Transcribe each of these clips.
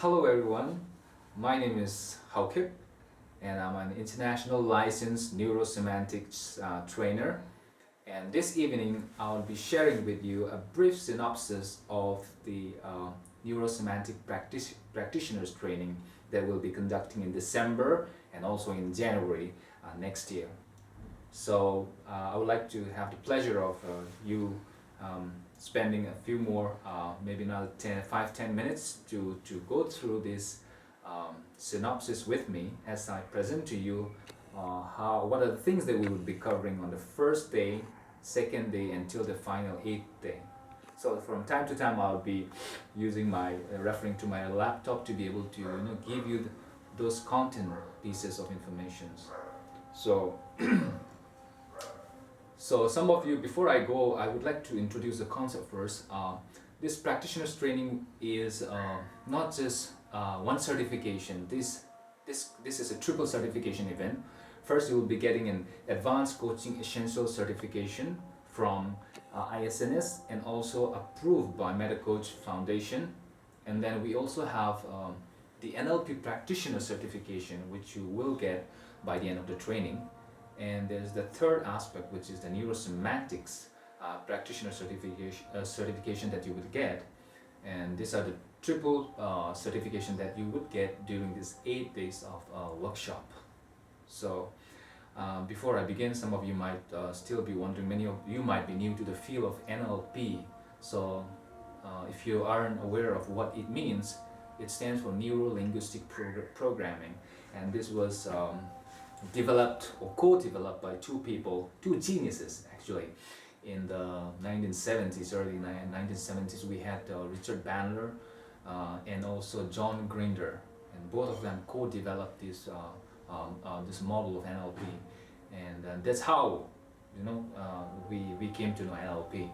Hello everyone, my name is Haukip and I'm an international licensed Neuro-Semantics trainer, and this evening I'll be sharing with you a brief synopsis of the Neurosemantic Practitioners training that we'll be conducting in December and also in January next year. So I would like to have the pleasure of you spending a few more, maybe another 5-10 minutes to go through this synopsis with me as I present to you what are the things that we will be covering on the first day, second day, until the final 8th day. So from time to time I'll be using referring to my laptop to be able to give you those content pieces of information. So some of you, before I go, I would like to introduce the concept first. This practitioner's training is not just one certification. This is a triple certification event. First, you will be getting an Advanced Coaching Essential Certification from ISNS and also approved by MetaCoach Foundation. And then we also have the NLP Practitioner Certification, which you will get by the end of the training. And there's the third aspect, which is the Neuro-Semantics Practitioner certification that you would get. And these are the triple certification that you would get during this 8 days of workshop. So before I begin, some of you might still be wondering, many of you might be new to the field of NLP. So if you aren't aware of what it means, it stands for Neuro-linguistic programming. And this was developed or co-developed by two geniuses actually. In the 1970s, early 1970s, we had Richard Bandler and also John Grinder, and both of them co-developed this model of NLP, and that's how we came to know NLP.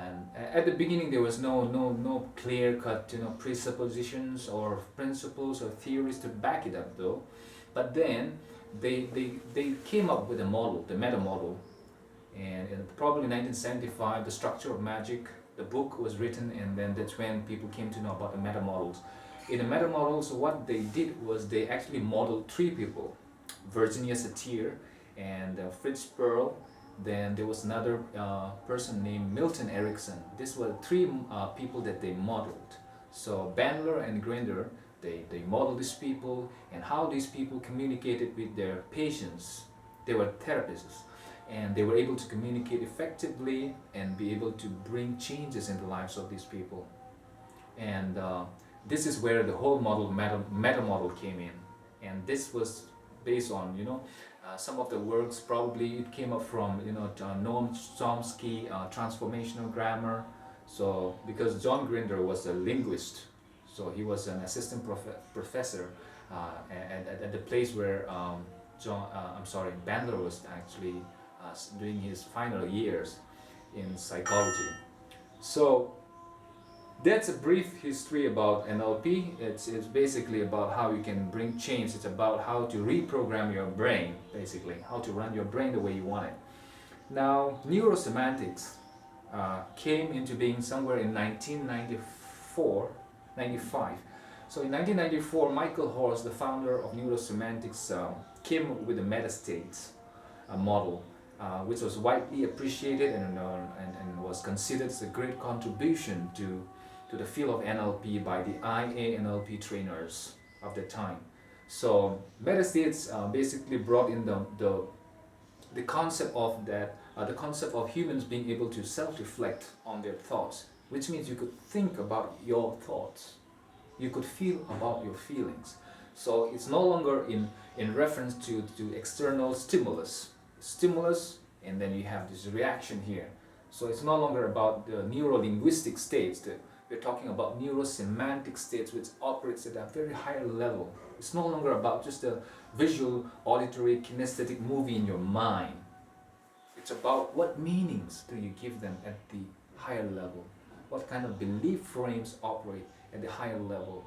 And at the beginning there was no clear-cut presuppositions or principles or theories to back it up though, but then they came up with a model, the meta model, and in probably 1975, The Structure of Magic, the book was written, and then that's when people came to know about the meta models. In the meta models, what they did was they actually modeled three people: Virginia Satir and Fritz Perl. Then there was another person named Milton Erickson. These were three people that they modeled. So Bandler and Grinder, they modeled these people and how these people communicated with their patients. They were therapists, and they were able to communicate effectively and be able to bring changes in the lives of these people. And this is where the whole model, meta model, came in. And this was based on some of the works. Probably it came up from Noam Chomsky, transformational grammar. So because John Grinder was a linguist, so he was an assistant professor at the place where Bandler was actually doing his final years in psychology. So that's a brief history about NLP. It's basically about how you can bring change. It's about how to reprogram your brain, basically, how to run your brain the way you want it. Now, Neurosemantics came into being somewhere in 1995. So in 1994, Michael Horst, the founder of Neurosemantics, came up with the meta-states model, which was widely appreciated and was considered as a great contribution to the field of NLP by the IA-NLP trainers of the time. So meta-states basically brought in the concept of the concept of humans being able to self-reflect on their thoughts, which means you could think about your thoughts, you could feel about your feelings. So it's no longer in reference to external stimulus, and then you have this reaction here. So it's no longer about the neuro-linguistic states. We're talking about neuro-semantic states, which operates at a very higher level. It's no longer about just a visual, auditory, kinesthetic movie in your mind. It's about what meanings do you give them at the higher level. What kind of belief frames operate at the higher level?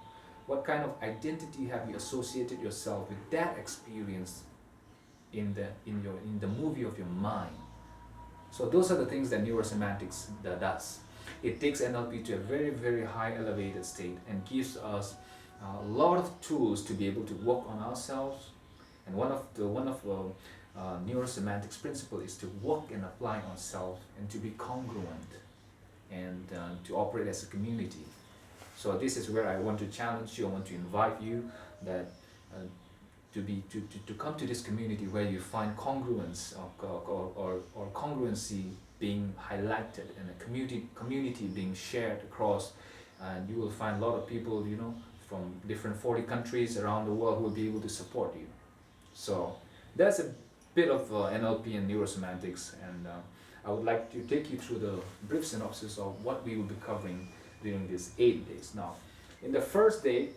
What kind of identity have you associated yourself with that experience in the movie of your mind? So those are the things that Neurosemantics does. It takes NLP to a very, very high elevated state and gives us a lot of tools to be able to work on ourselves. And one of Neuro-Semantics principle is to work and apply on self and to be congruent and to operate as a community. So this is where I want to challenge you. I want to invite you that to come to this community where you find congruence or congruency being highlighted and a community being shared across, and you will find a lot of people, you know, from different 40 countries around the world who will be able to support you. So that's a bit of NLP and Neurosemantics, and I would like to take you through the brief synopsis of what we will be covering during these 8 days. Now, in the first day,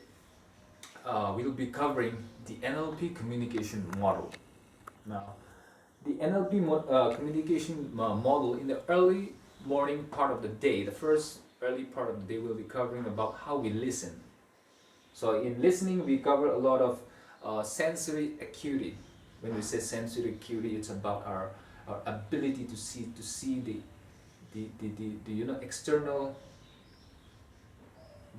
we will be covering the NLP communication model. Now, the NLP communication model, in the early morning part of the day, the first early part of the day, we'll be covering about how we listen. So in listening, we cover a lot of sensory acuity. When we say sensory acuity, it's about our ability to see the you know, external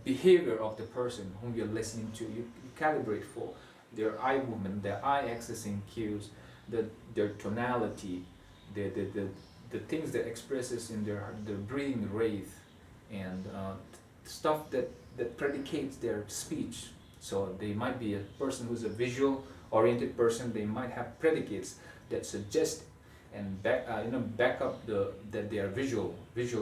behavior of the person whom you're listening to. You calibrate for their eye movement, their eye accessing cues, their tonality, the things that expresses in their breathing rate, and stuff that predicates their speech. So they might be a person who's a visual oriented person. They might have predicates that suggest and back up that they are visual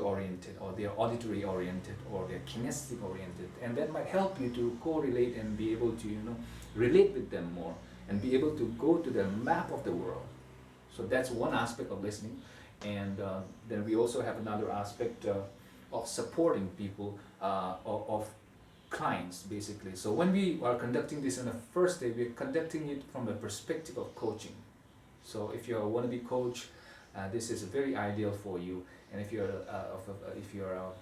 oriented, or they are auditory oriented, or they are kinesthetic oriented, and that might help you to correlate and be able to, you know, relate with them more and be able to go to the map of the world. So that's one aspect of listening. And then we also have another aspect of supporting people, of clients, basically. So when we are conducting this on the first day, we're conducting it from the perspective of coaching. So if you're a wannabe coach, this is very ideal for you. And if you're a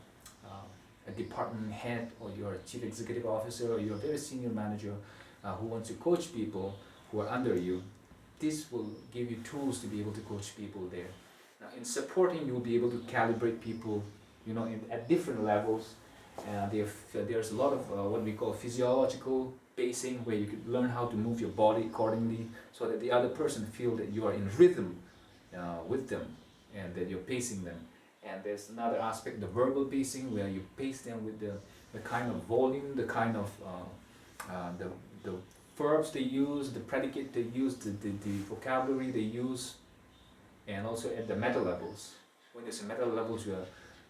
department head, or you're a chief executive officer, or you're a very senior manager who wants to coach people who are under you, this will give you tools to be able to coach people there. Now, in supporting, you'll be able to calibrate people, you know, at different levels. There's a lot of what we call physiological pacing, where you could learn how to move your body accordingly, so that the other person feel that you are in rhythm with them, and that you're pacing them. And there's another aspect, the verbal pacing, where you pace them with the kind of volume, the kind of the verbs they use, the predicate they use, the vocabulary they use, and also at the meta levels. When there's meta levels,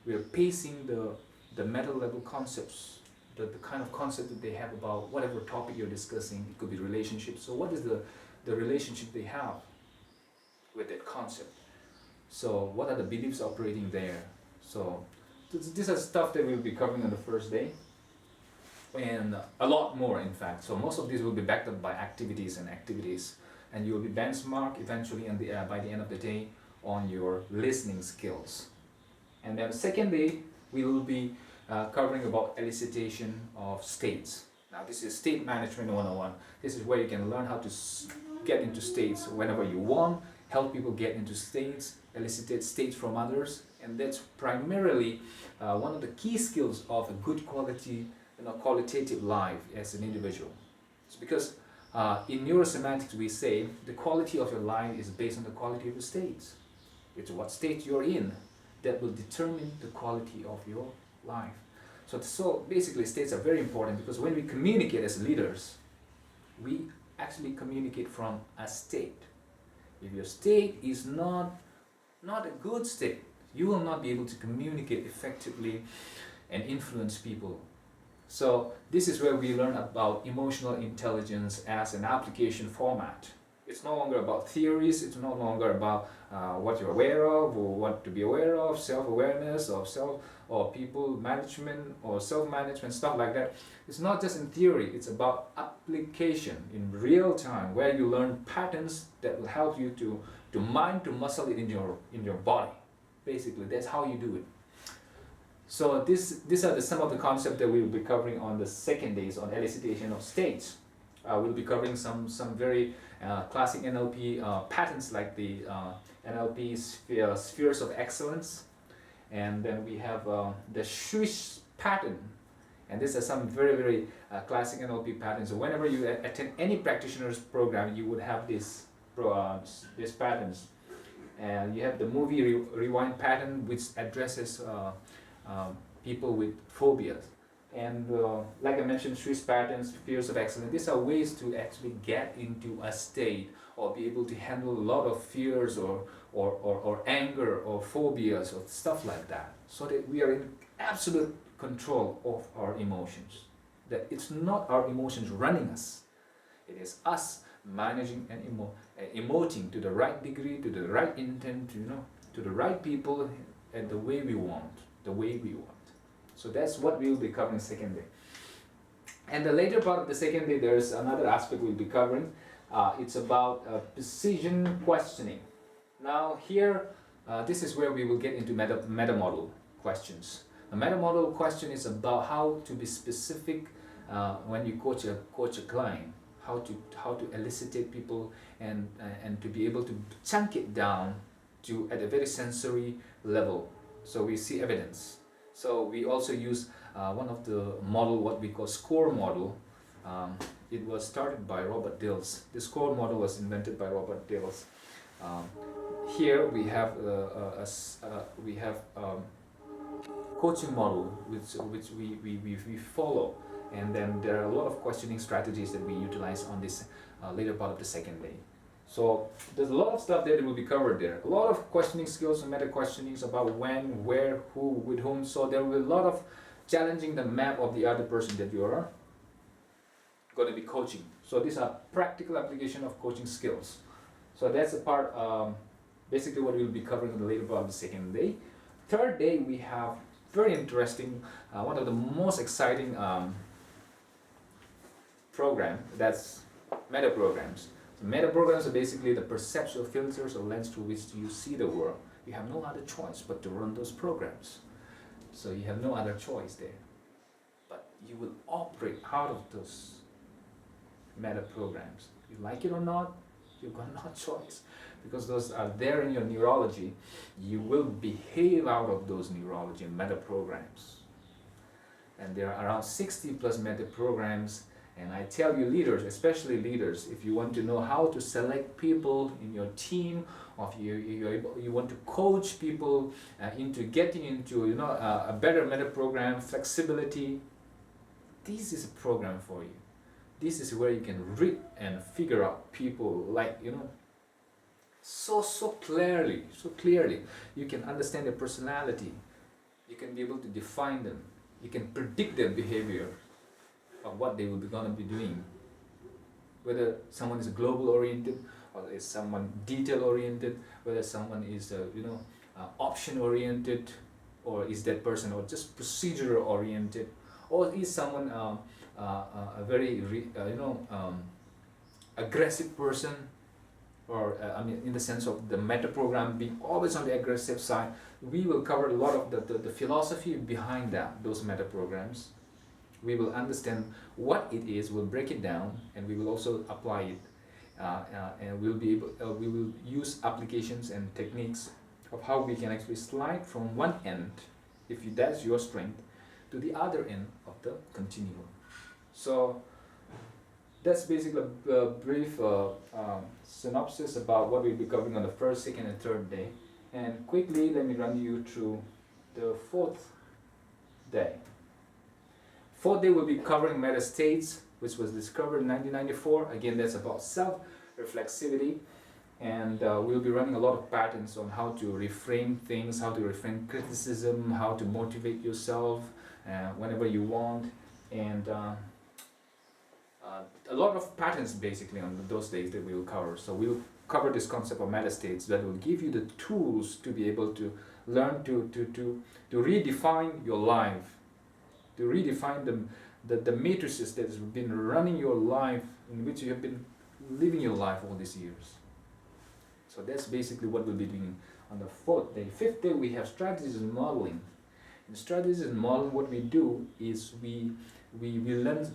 we are pacing the meta level concepts, the kind of concept that they have about whatever topic you're discussing. It could be relationships. So what is the relationship they have with that concept? So what are the beliefs operating there? So these are stuff that we'll be covering on the first day, and a lot more, in fact. So most of these will be backed up by activities, and you will be benchmarked eventually by the end of the day on your listening skills. And then the second day, we will be covering about elicitation of states. Now this is state management 101. This is where you can learn how to get into states whenever you want, help people get into states, elicit states from others, and that's primarily one of the key skills of a good quality, qualitative life as an individual. It's because in Neurosemantics we say the quality of your life is based on the quality of your states. It's what state you're in that will determine the quality of your life. So basically states are very important, because when we communicate as leaders, we actually communicate from a state. If your state is not a good state, you will not be able to communicate effectively and influence people. So this is where we learn about emotional intelligence as an application format. It's no longer about theories, it's no longer about what you're aware of or what to be aware of, self-awareness or people management or self-management, stuff like that. It's not just in theory, it's about application in real time, where you learn patterns that will help you to mind, to muscle it in your body. Basically, that's how you do it. So these are some of the concepts that we will be covering on the second days on elicitation of states. We'll be covering some very classic NLP patterns, like the NLP spheres of excellence, and then we have the swish pattern, And these are some very classic NLP patterns. So whenever you attend any practitioner's program, you would have these patterns. And you have the movie rewind pattern, which addresses people with phobias. And like I mentioned, Swiss patterns, fears of excellence, these are ways to actually get into a state or be able to handle a lot of fears or anger or phobias or stuff like that, so that we are in absolute control of our emotions. That it's not our emotions running us, it is us managing and emoting to the right degree, to the right intent, to the right people, and the way we want. So that's what we'll be covering second day. And the later part of the second day, there's another aspect we'll be covering. It's about precision questioning. Now here, this is where we will get into meta model questions. A meta model question is about how to be specific when you coach a client, how to elicit people and to be able to chunk it down to at a very sensory level. So we see evidence. So we also use one of the model, what we call score model. It was started by Robert Dills. The score model was invented by Robert Dills. Here we have coaching model which we follow, and then there are a lot of questioning strategies that we utilize on this later part of the second day. So there's a lot of stuff there that will be covered there. A lot of questioning skills and meta questionings about when, where, who, with whom. So there will be a lot of challenging the map of the other person that you are going to be coaching. So these are practical application of coaching skills. So that's the part, basically what we'll be covering in the later part of the second day. Third day we have very interesting, one of the most exciting program, that's meta programs. Meta programs are basically the perceptual filters or lens through which you see the world. You have no other choice but to run those programs. So you have no other choice there. But you will operate out of those meta programs. You like it or not, you've got no choice. Because those are there in your neurology, you will behave out of those neurology and meta programs. And there are around 60 plus meta programs. And I tell you, leaders, especially leaders, if you want to know how to select people in your team, or if you want to coach people into getting into a better meta program, flexibility, this is a program for you. This is where you can read and figure out people so clearly. You can understand their personality. You can be able to define them. You can predict their behavior of what they will be going to be doing. Whether someone is global oriented, or is someone detail oriented, whether someone is option oriented, or is that person or just procedure oriented, or is someone a very aggressive person, or in the sense of the meta program being always on the aggressive side. We will cover a lot of the philosophy behind those meta programs. We will understand what it is, we'll break it down, and we will also apply it. And we will use applications and techniques of how we can actually slide from one end, if that's your strength, to the other end of the continuum. So that's basically a brief synopsis about what we'll be covering on the first, second, and third day. And quickly, let me run you through the fourth day. Fourth day we'll be covering meta states, which was discovered in 1994. Again, that's about self-reflexivity. And we'll be running a lot of patterns on how to reframe things, how to reframe criticism, how to motivate yourself whenever you want. And a lot of patterns basically on those days that we will cover. So we'll cover this concept of meta states that will give you the tools to be able to learn to redefine your life, to redefine the matrices that have been running your life, in which you have been living your life all these years. So that's basically what we'll be doing on the fourth day. Fifth day we have strategies and modeling. In strategies and modeling, what we do is we learn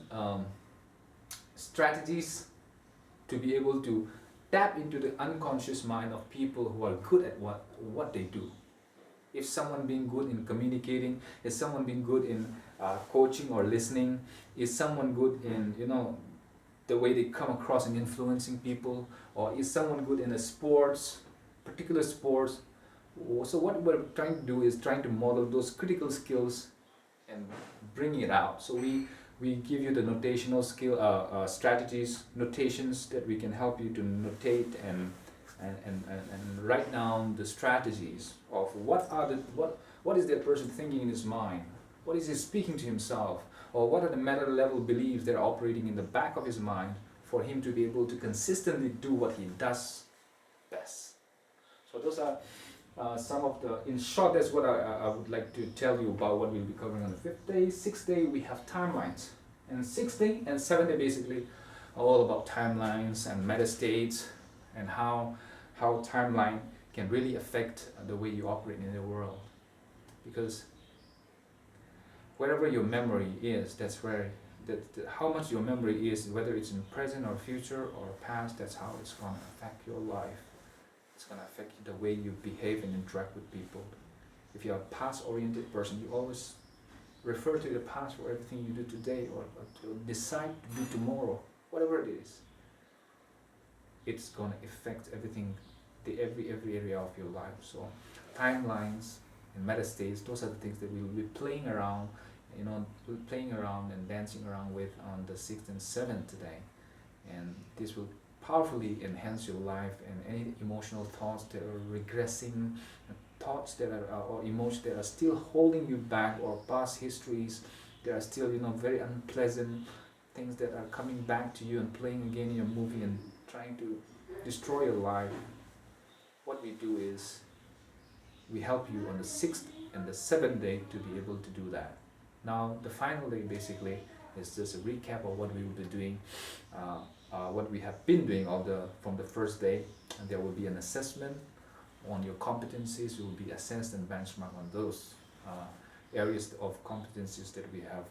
strategies to be able to tap into the unconscious mind of people who are good at what they do. If someone being good in communicating, is someone being good in coaching or listening, is someone good in, you know, the way they come across in influencing people, or is someone good in a sports, particular sports. So what we're trying to do is trying to model those critical skills and bring it out. So we give you the notational skill strategies, notations that we can help you to notate and write down the strategies of what is that person thinking in his mind, what is he speaking to himself, or what are the meta level beliefs that are operating in the back of his mind for him to be able to consistently do what he does best. So those are some of the, in short, that's what I would like to tell you about what we'll be covering on the 5th day. 6th day, we have timelines. And 6th day and 7th day basically are all about timelines and meta states and how timeline can really affect the way you operate in the world. Because wherever your memory is, that's where, how much your memory is, whether it's in present or future or past, that's how it's going to affect your life. It's going to affect the way you behave and interact with people. If you're a past-oriented person, you always refer to the past for everything you do today or to decide to do tomorrow, whatever it is. It's going to affect everything, every area of your life. So timelines and meta states, those are the things that we will be playing around, you know, playing around and dancing around with on the 6th and 7th today. And this will powerfully enhance your life, and any emotional thoughts that are regressing, thoughts that are or emotions that are still holding you back, or past histories that are still, you know, very unpleasant things that are coming back to you and playing again in your movie and trying to destroy your life. What we do is we help you on the 6th and the 7th day to be able to do that. Now the final day basically is just a recap of what we will be doing, what we have been doing from the first day, and there will be an assessment on your competencies. You will be assessed and benchmarked on those areas of competencies that we have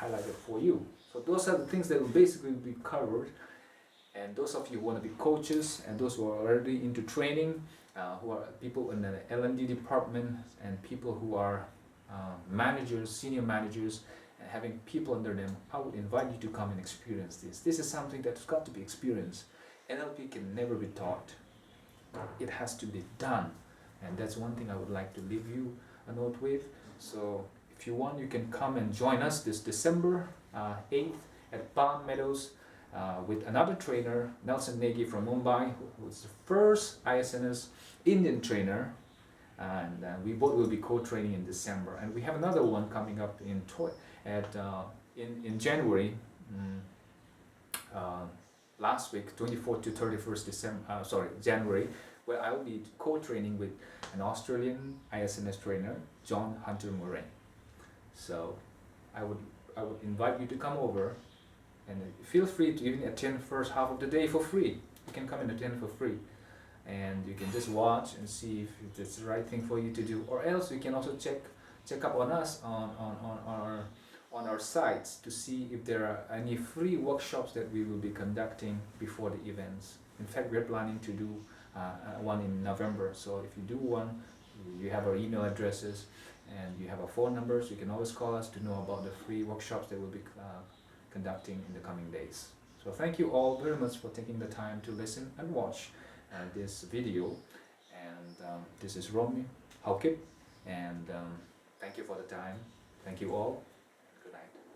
highlighted for you. So those are the things that will basically be covered. And those of you who want to be coaches and those who are already into training, who are people in the L&D department and people who are managers, senior managers, and having people under them, I would invite you to come and experience this. This is something that's got to be experienced. NLP can never be taught. It has to be done. And that's one thing I would like to leave you a note with. So if you want, you can come and join us this December 8th at Meadows with another trainer, Nelson Negi from Mumbai, who was the first ISNS Indian trainer. And we both will be co-training in December. And we have another one coming up in January, last week, 24th to 31st January, where I will be co-training with an Australian ISNS trainer, John Hunter Murray. So I would invite you to come over, and feel free to even attend the first half of the day for free. You can come and attend for free. And you can just watch and see if it's the right thing for you to do, or else you can also check up on us on our sites to see if there are any free workshops that we will be conducting before the events. In fact, we're planning to do one in November. So if you do one, you have our email addresses and you have our phone numbers. You can always call us to know about the free workshops that we'll be conducting in the coming days. So thank you all very much for taking the time to listen and watch this video, and this is Romy Haukip, and thank you for the time. Thank you all. Good night.